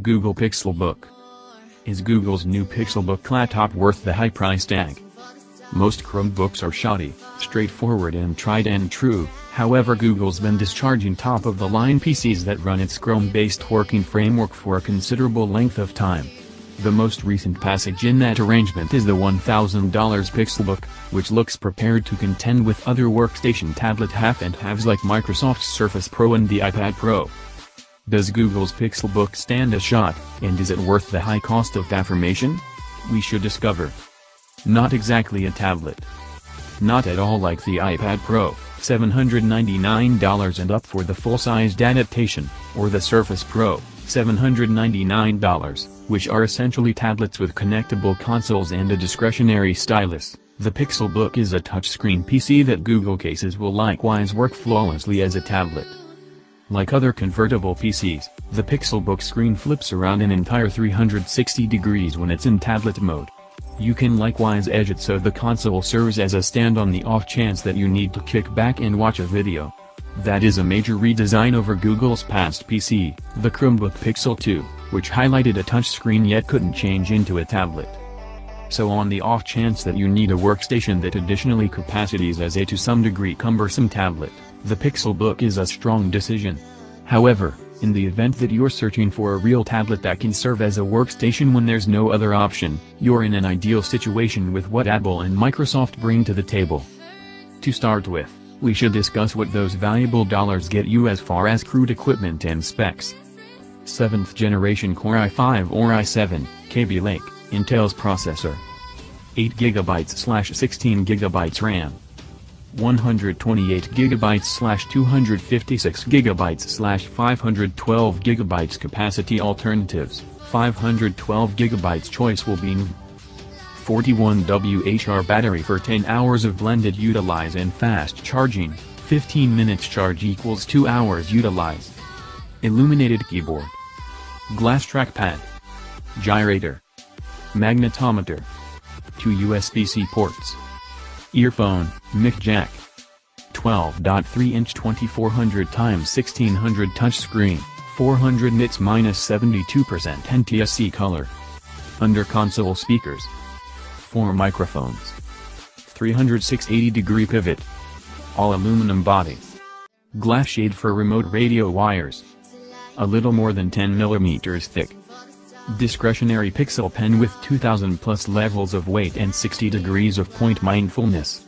Google Pixelbook. Is Google's new Pixelbook laptop worth the high price tag? Most Chromebooks are shoddy, straightforward and tried and true. However, Google's been discharging top-of-the-line PCs that run its Chrome-based working framework for a considerable length of time. The most recent passage in that arrangement is the $1,000 Pixelbook, which looks prepared to contend with other workstation tablet half-and-halves like Microsoft's Surface Pro and the iPad Pro. Does Google's Pixelbook stand a shot, and is it worth the high cost of affirmation? We should discover. Not exactly a tablet. Not at all like the iPad Pro, $799 and up for the full-sized adaptation, or the Surface Pro, $799, which are essentially tablets with connectable consoles and a discretionary stylus. The Pixelbook is a touchscreen PC that Google cases will likewise work flawlessly as a tablet. Like other convertible PCs, the Pixelbook screen flips around an entire 360 degrees when it's in tablet mode. You can likewise edge it so the console serves as a stand on the off chance that you need to kick back and watch a video. That is a major redesign over Google's past PC, the Chromebook Pixel 2, which highlighted a touchscreen yet couldn't change into a tablet. So on the off chance that you need a workstation that additionally capacities as a to some degree cumbersome tablet, the Pixelbook is a strong decision. However, in the event that you're searching for a real tablet that can serve as a workstation when there's no other option, you're in an ideal situation with what Apple and Microsoft bring to the table. To start with, we should discuss what those valuable dollars get you as far as crude equipment and specs. 7th generation Core i5 or i7, Kaby Lake, Intel's processor. 8GB/16GB RAM. 128GB/256GB/512GB capacity alternatives. 512GB choice will be 41 Wh battery for 10 hours of blended utilize and fast charging. 15 minutes charge equals 2 hours utilize. Illuminated keyboard. Glass trackpad. Gyrator. Magnetometer. 2 USB-C ports. Earphone, mic jack. 12.3-inch 2400x1600 touchscreen, 400 nits -72% NTSC color. Under console speakers. 4 microphones. 360-degree pivot. All aluminum body. Glass shade for remote radio wires. A little more than 10 mm thick. Discretionary Pixel pen with 2000+ levels of weight and 60 degrees of point mindfulness.